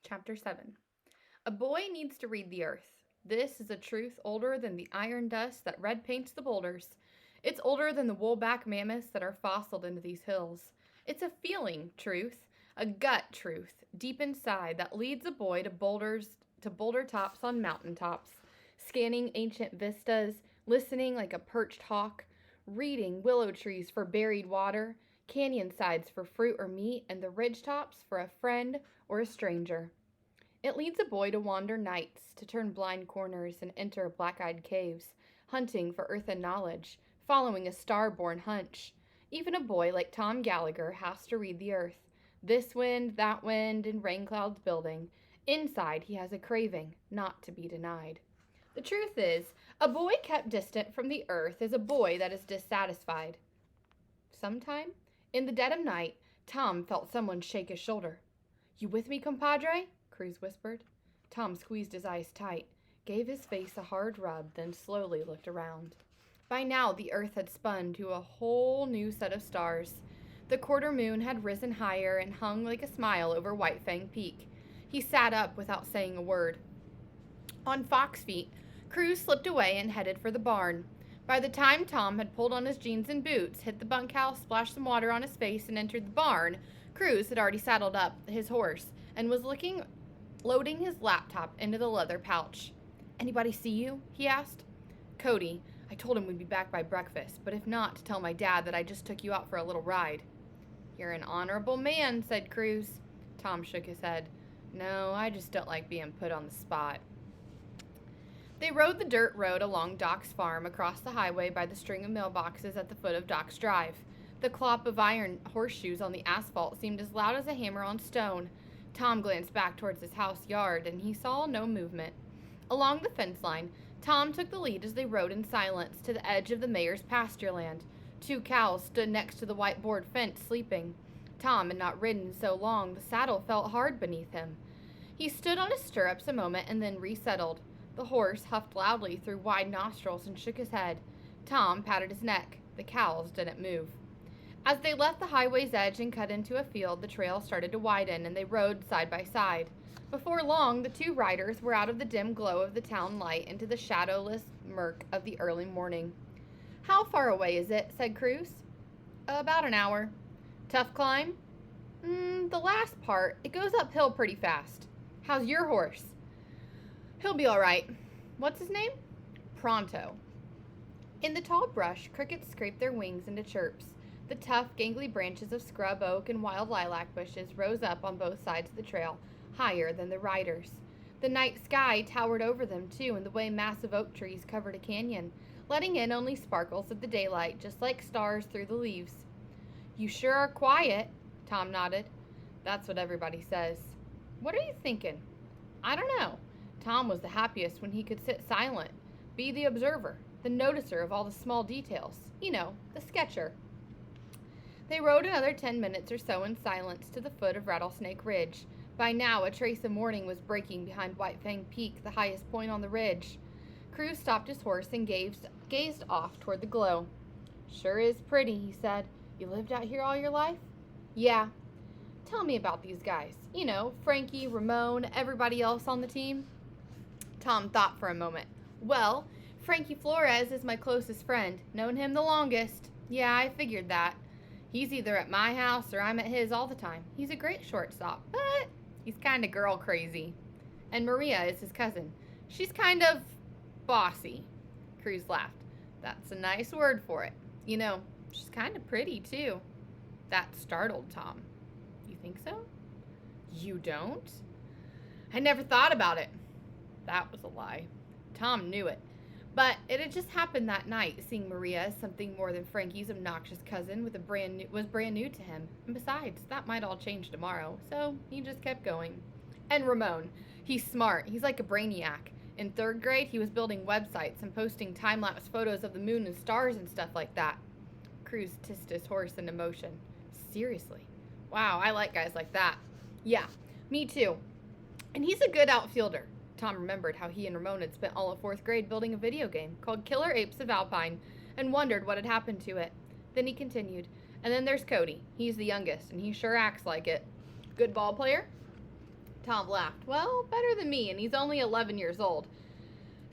Chapter 7. A boy needs to read the earth. This is a truth older than the iron dust that red paints the boulders. It's older than the woolback mammoths that are fossiled into these hills. It's a feeling truth, a gut truth, deep inside that leads a boy to boulder tops on mountain tops, scanning ancient vistas, listening like a perched hawk, reading willow trees for buried water, canyon sides for fruit or meat, and the ridge tops for a friend or a stranger. It leads a boy to wander nights, to turn blind corners and enter black eyed caves, hunting for earth and knowledge, following a star born hunch. Even a boy like Tom Gallagher has to read the earth. This wind, that wind, and rain clouds building. Inside, he has a craving, not to be denied. The truth is, a boy kept distant from the earth is a boy that is dissatisfied. Sometime, in the dead of night, Tom felt someone shake his shoulder. You with me, compadre? Cruz whispered. Tom squeezed his eyes tight, gave his face a hard rub, then slowly looked around. By now, the earth had spun to a whole new set of stars. The quarter moon had risen higher and hung like a smile over White Fang Peak. He sat up without saying a word. On fox feet, Cruz slipped away and headed for the barn. By the time Tom had pulled on his jeans and boots, hit the bunkhouse, splashed some water on his face, and entered the barn, Cruz had already saddled up his horse and was loading his laptop into the leather pouch. Anybody see you? He asked. Cody. I told him we'd be back by breakfast, but if not, to tell my dad that I just took you out for a little ride. You're an honorable man, said Cruz. Tom shook his head. No, I just don't like being put on the spot. They rode the dirt road along Doc's farm across the highway by the string of mailboxes at the foot of Doc's drive. The clop of iron horseshoes on the asphalt seemed as loud as a hammer on stone. Tom glanced back towards his house yard, and he saw no movement. Along the fence line, Tom took the lead as they rode in silence to the edge of the mayor's pasture land. 2 cows stood next to the white board fence, sleeping. Tom had not ridden so long, the saddle felt hard beneath him. He stood on his stirrups a moment and then resettled. The horse huffed loudly through wide nostrils and shook his head. Tom patted his neck. The cows didn't move. As they left the highway's edge and cut into a field, the trail started to widen, and they rode side by side. Before long, the 2 riders were out of the dim glow of the town light into the shadowless murk of the early morning. How far away is it? Said Cruz. About an hour. Tough climb? The last part. It goes uphill pretty fast. How's your horse? He'll be all right. What's his name? Pronto. In the tall brush, crickets scraped their wings into chirps. The tough, gangly branches of scrub oak and wild lilac bushes rose up on both sides of the trail, higher than the riders. The night sky towered over them, too, in the way massive oak trees covered a canyon, letting in only sparkles of the daylight, just like stars through the leaves. You sure are quiet, Tom nodded. That's what everybody says. What are you thinking? I don't know. Tom was the happiest when he could sit silent, be the observer, the noticer of all the small details. You know, the sketcher. They rode another 10 minutes or so in silence to the foot of Rattlesnake Ridge. By now, a trace of morning was breaking behind White Fang Peak, the highest point on the ridge. Cruz stopped his horse and gazed off toward the glow. Sure is pretty, he said. You lived out here all your life? Yeah. Tell me about these guys. You know, Frankie, Ramon, everybody else on the team. Tom thought for a moment. Well, Frankie Flores is my closest friend. Known him the longest. Yeah, I figured that. He's either at my house or I'm at his all the time. He's a great shortstop, but he's kind of girl crazy. And Maria is his cousin. She's kind of bossy. Cruz laughed. That's a nice word for it. You know, she's kind of pretty, too. That startled Tom. You think so? You don't? I never thought about it. That was a lie. Tom knew it. But it had just happened that night. Seeing Maria as something more than Frankie's obnoxious cousin was brand new to him. And besides, that might all change tomorrow. So he just kept going. And Ramon. He's smart. He's like a brainiac. In 3rd grade, he was building websites and posting time-lapse photos of the moon and stars and stuff like that. Cruz tissed his horse into motion. Seriously. Wow, I like guys like that. Yeah, me too. And he's a good outfielder. Tom remembered how he and Ramon had spent all of 4th grade building a video game called Killer Apes of Alpine and wondered what had happened to it. Then he continued, and then there's Cody. He's the youngest, and he sure acts like it. Good ball player? Tom laughed. Well, better than me, and he's only 11 years old.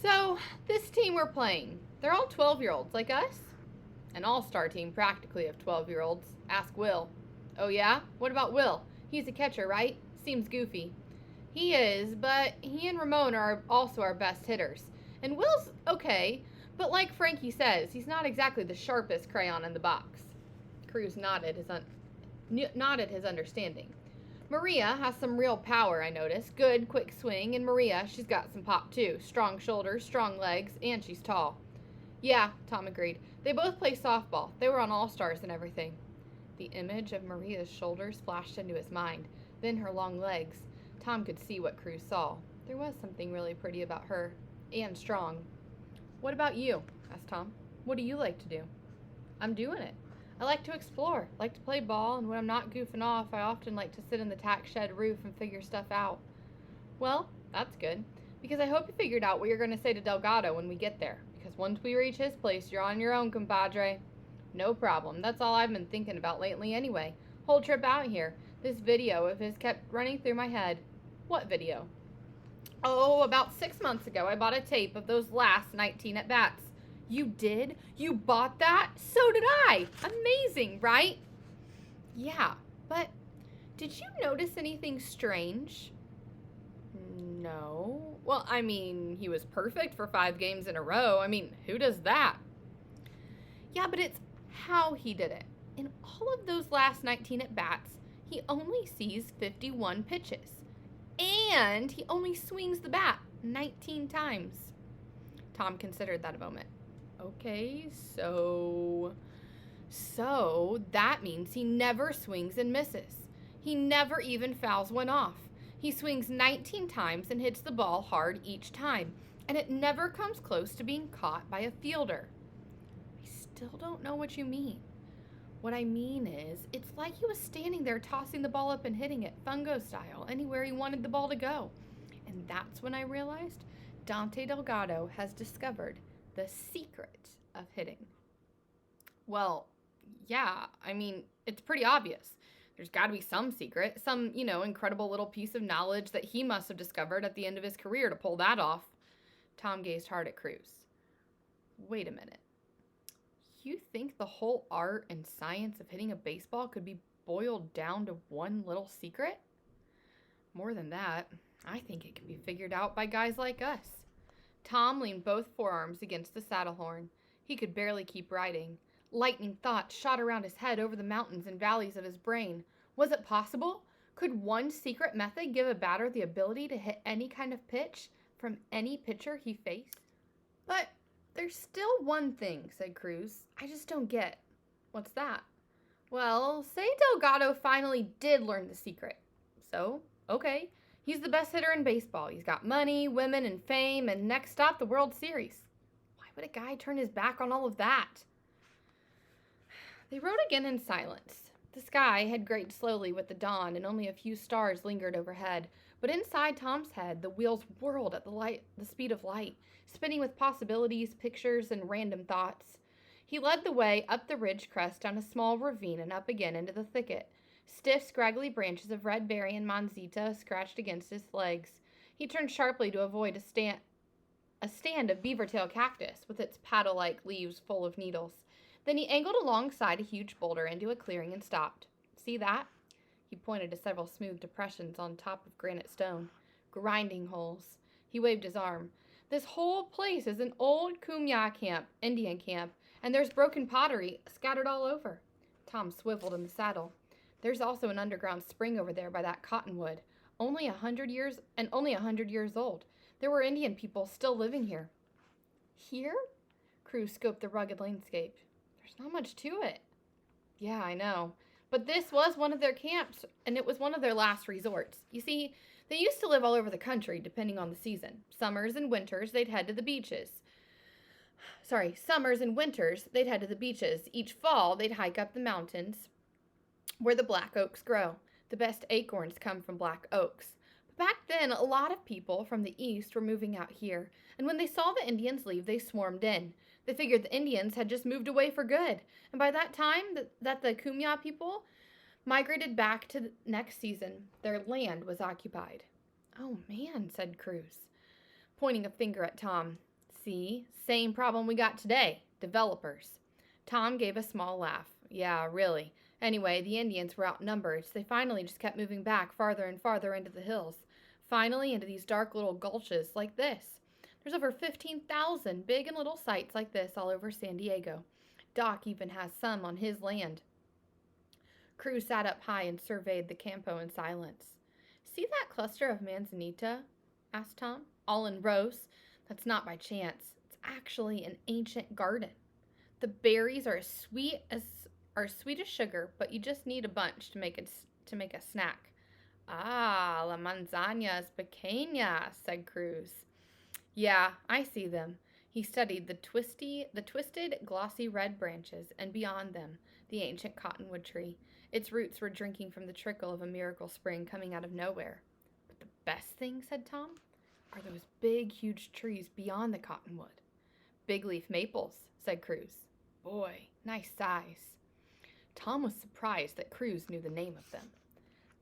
So, this team we're playing, they're all 12-year-olds like us? An all-star team practically of 12-year-olds. Ask Will. Oh yeah? What about Will? He's a catcher, right? Seems goofy. He is, but he and Ramon are also our best hitters. And Will's okay, but like Frankie says, he's not exactly the sharpest crayon in the box. Cruz nodded his understanding. Maria has some real power, I noticed. Good, quick swing, and Maria, she's got some pop too. Strong shoulders, strong legs, and she's tall. Yeah, Tom agreed. They both play softball. They were on All-Stars and everything. The image of Maria's shoulders flashed into his mind, then her long legs. Tom could see what Cruz saw. There was something really pretty about her, and strong. What about you? Asked Tom. What do you like to do? I'm doing it. I like to explore, like to play ball, and when I'm not goofing off, I often like to sit in the tack shed roof and figure stuff out. Well, that's good, because I hope you figured out what you're going to say to Delgado when we get there, because once we reach his place, you're on your own, compadre. No problem. That's all I've been thinking about lately anyway. Whole trip out here. This video of his kept running through my head. What video? Oh, about 6 months ago, I bought a tape of those last 19 at-bats. You did? You bought that? So did I. Amazing, right? Yeah, but did you notice anything strange? No. Well, I mean, he was perfect for 5 games in a row. I mean, who does that? Yeah, but it's how he did it. In all of those last 19 at-bats, he only sees 51 pitches. And he only swings the bat 19 times. Tom considered that a moment. Okay, so that means he never swings and misses. He never even fouls one off. He swings 19 times and hits the ball hard each time, and it never comes close to being caught by a fielder. I still don't know what you mean. What I mean is, it's like he was standing there tossing the ball up and hitting it, fungo style, anywhere he wanted the ball to go. And that's when I realized Dante Delgado has discovered the secret of hitting. Well, yeah, I mean, it's pretty obvious. There's got to be some secret, some, incredible little piece of knowledge that he must have discovered at the end of his career to pull that off. Tom gazed hard at Cruz. Wait a minute. You think the whole art and science of hitting a baseball could be boiled down to one little secret? More than that, I think it can be figured out by guys like us. Tom leaned both forearms against the saddle horn. He could barely keep riding. Lightning thoughts shot around his head over the mountains and valleys of his brain. Was it possible? Could one secret method give a batter the ability to hit any kind of pitch from any pitcher he faced? But there's still one thing, said Cruz, I just don't get. What's that? Well, say Delgado finally did learn the secret. So, okay, he's the best hitter in baseball. He's got money, women, and fame, and next stop, the World Series. Why would a guy turn his back on all of that? They rode again in silence. The sky had grayed slowly with the dawn, and only a few stars lingered overhead. But inside Tom's head, the wheels whirled at the speed of light, spinning with possibilities, pictures, and random thoughts. He led the way up the ridge crest down a small ravine and up again into the thicket. Stiff, scraggly branches of red berry and manzita scratched against his legs. He turned sharply to avoid a stand of beaver-tail cactus with its paddle-like leaves full of needles. Then he angled alongside a huge boulder into a clearing and stopped. See that? He pointed to several smooth depressions on top of granite stone. Grinding holes. He waved his arm. This whole place is an old Kumeyaw camp, Indian camp, and there's broken pottery scattered all over. Tom swiveled in the saddle. There's also an underground spring over there by that cottonwood. Only 100 years old. There were Indian people still living here. Here? Cruz scoped the rugged landscape. There's not much to it. Yeah, I know. But this was one of their camps, and it was one of their last resorts. You see, they used to live all over the country, depending on the season. Summers and winters, they'd head to the beaches. Each fall, they'd hike up the mountains where the black oaks grow. The best acorns come from black oaks. But back then, a lot of people from the east were moving out here, and when they saw the Indians leave, they swarmed in. They figured the Indians had just moved away for good, and by that time that the Kumeyaw people migrated back to the next season, their land was occupied. Oh man, said Cruz, pointing a finger at Tom. See, same problem we got today. Developers. Tom gave a small laugh. Yeah, really. Anyway, the Indians were outnumbered, so they finally just kept moving back farther and farther into the hills. Finally, into these dark little gulches like this. There's over 15,000 big and little sites like this all over San Diego. Doc even has some on his land. Cruz sat up high and surveyed the campo in silence. See that cluster of manzanita? Asked Tom. All in rows. That's not by chance. It's actually an ancient garden. The berries are sweet as sugar, but you just need a bunch to make a snack. Ah, la manzanas pequeñas, said Cruz. Yeah, I see them. He studied the twisted, glossy red branches, and beyond them, the ancient cottonwood tree. Its roots were drinking from the trickle of a miracle spring coming out of nowhere. But the best thing, said Tom, are those big, huge trees beyond the cottonwood. Big leaf maples, said Cruz. Boy, nice size. Tom was surprised that Cruz knew the name of them.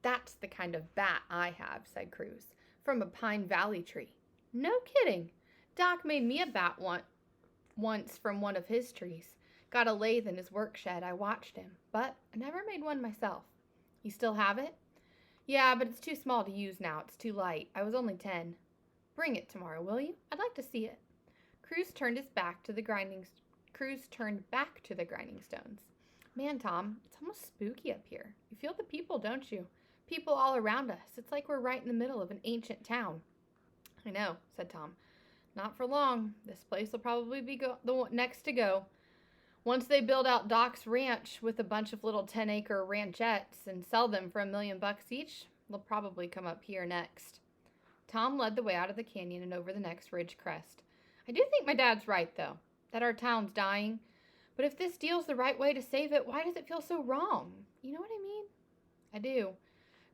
That's the kind of bat I have, said Cruz, from a Pine Valley tree. No kidding. Doc made me a bat once from one of his trees. Got a lathe in his work shed. I watched him, but I never made one myself. You still have it? Yeah, but it's too small to use now. It's too light. I was only 10. Bring it tomorrow, will you? I'd like to see it. Cruz turned back to the grinding stones. Man, Tom, it's almost spooky up here. You feel the people, don't you? People all around us. It's like we're right in the middle of an ancient town. I know, said Tom. Not for long. This place will probably be the next to go. Once they build out Doc's ranch with a bunch of little 10-acre ranchettes and sell them for $1 million each, they'll probably come up here next. Tom led the way out of the canyon and over the next ridge crest. I do think my dad's right, though, that our town's dying. But if this deal's the right way to save it, why does it feel so wrong? You know what I mean? I do.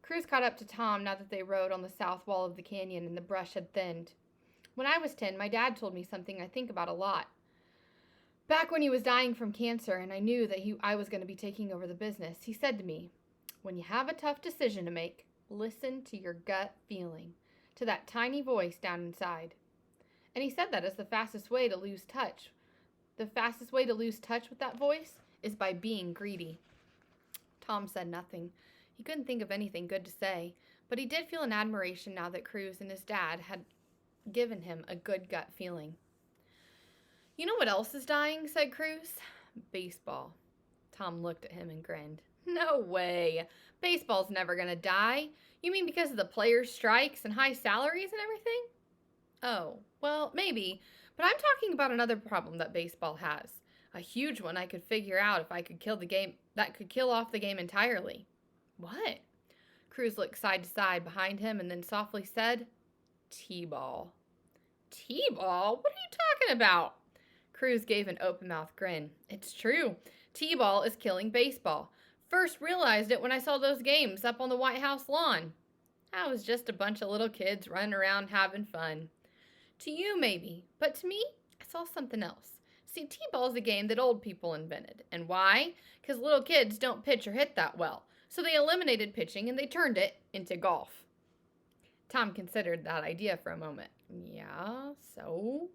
Cruz caught up to Tom now that they rode on the south wall of the canyon and the brush had thinned. When I was 10, my dad told me something I think about a lot. Back when he was dying from cancer and I knew that I was going to be taking over the business, he said to me, when you have a tough decision to make, listen to your gut feeling, to that tiny voice down inside. And he said that as the fastest way to lose touch. The fastest way to lose touch with that voice is by being greedy. Tom said nothing. He couldn't think of anything good to say, but he did feel an admiration now that Cruz and his dad had given him a good gut feeling. You know what else is dying, said Cruz. Baseball. Tom looked at him and grinned. No way. Baseball's never going to die. You mean because of the players' strikes and high salaries and everything? Oh, well, maybe. But I'm talking about another problem that baseball has. A huge one I could figure out if I could kill off the game entirely. What? Cruz looked side to side behind him and then softly said, T-ball. T-ball? What are you talking about? Cruz gave an open-mouthed grin. It's true. T-ball is killing baseball. First realized it when I saw those games up on the White House lawn. I was just a bunch of little kids running around having fun. To you, maybe, but to me, I saw something else. See, T-ball is a game that old people invented. And why? Because little kids don't pitch or hit that well. So they eliminated pitching and they turned it into golf. Tom considered that idea for a moment. Yeah, so?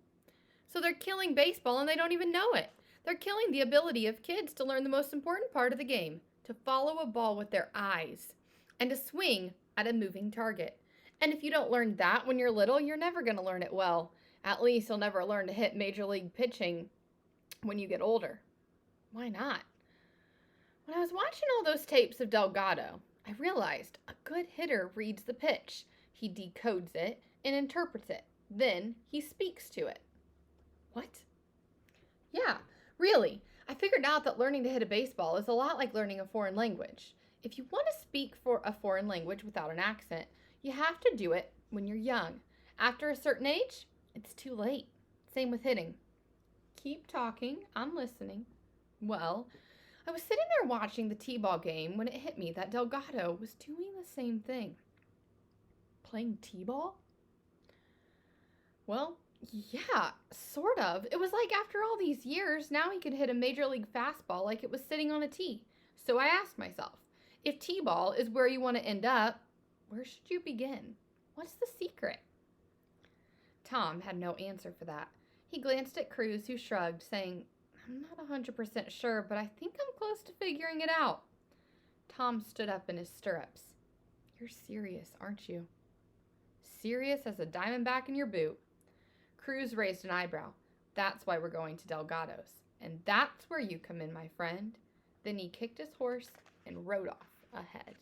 So they're killing baseball and they don't even know it. They're killing the ability of kids to learn the most important part of the game, to follow a ball with their eyes, and to swing at a moving target. And if you don't learn that when you're little, you're never going to learn it well. At least you'll never learn to hit major league pitching when you get older. Why not? When I was watching all those tapes of Delgado, I realized a good hitter reads the pitch. He decodes it and interprets it. Then he speaks to it. What? Yeah, really. I figured out that learning to hit a baseball is a lot like learning a foreign language. If you want to speak for a foreign language without an accent, you have to do it when you're young. After a certain age, it's too late. Same with hitting. Keep talking. I'm listening. Well, I was sitting there watching the T-ball game when it hit me that Delgado was doing the same thing. Playing T-ball? Well, yeah, sort of. It was like after all these years, now he could hit a major league fastball like it was sitting on a tee. So I asked myself, if T-ball is where you want to end up, where should you begin? What's the secret? Tom had no answer for that. He glanced at Cruz, who shrugged, saying, I'm not 100% sure, but I think I'm close to figuring it out. Tom stood up in his stirrups. You're serious, aren't you? Serious as a diamondback in your boot. Cruz raised an eyebrow. That's why we're going to Delgado's. And that's where you come in, my friend. Then he kicked his horse and rode off ahead.